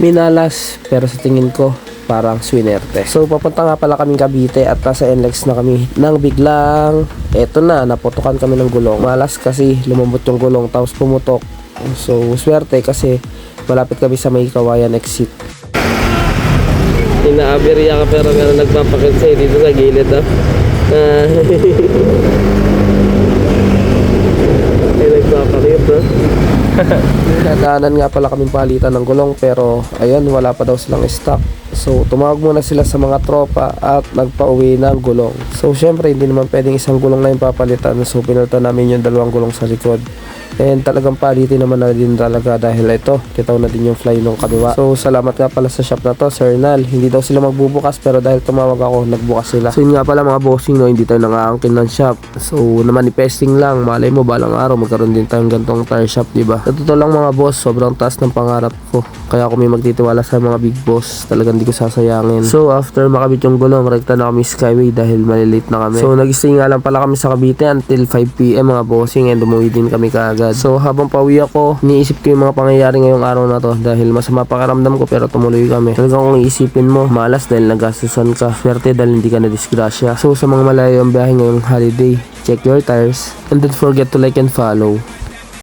minalas, pero sa tingin ko parang swinerte. So papunta nga pala kaming Cavite at nasa NLEX na kami nang biglang eto na, naputukan kami ng gulong. Malas kasi lumambot yung gulong tapos pumutok. So swerte kasi malapit kami sa may Kawayan exit. Inaaberya ka pero meron nagpapakit sa'yo dito sa gilid nagpapakit Nadaanan nga pala kaming palitan ng gulong pero ayun, wala pa daw silang stock. So tumawag muna sila sa mga tropa at nagpauwi ng gulong. So syempre hindi naman pwedeng isang gulong na yung papalitan, so pinalitan namin yung dalawang gulong sa likod. And talagang palitin naman na din talaga dahil ito, titaw na din yung fly nung kaliwa. So salamat nga pala sa shop na to, Sir Nal. Hindi daw sila magbubukas pero dahil tumawag ako, nagbukas sila. So yun nga pala mga bossing, no, hindi tayo nangaangkin ng shop. So namanifesting lang, malay mo balang araw magkaroon din tayong gantong tire shop, diba? Sa totoo lang mga boss, sobrang taas ng pangarap ko. Kaya ako may magtitiwala sa mga big boss, talagang di ko sasayangin. So after makabit yung gulong, rekta na kami Skyway dahil malilate na kami. So nag-stay nga lang pala kami sa Cavite until 5 PM mga bossing, and umuwi din kami kaagad. So habang pauwi ako, iniisip ko yung mga pangyayari ngayong araw na to dahil masama pakiramdam ko pero tumuloy kami. Talagang kung iisipin mo, malas dahil nagastusan ka, swerte dahil hindi ka na disgrasya. So sa mga malayo ang biyahe ngayong holiday, check your tires and don't forget to like and follow.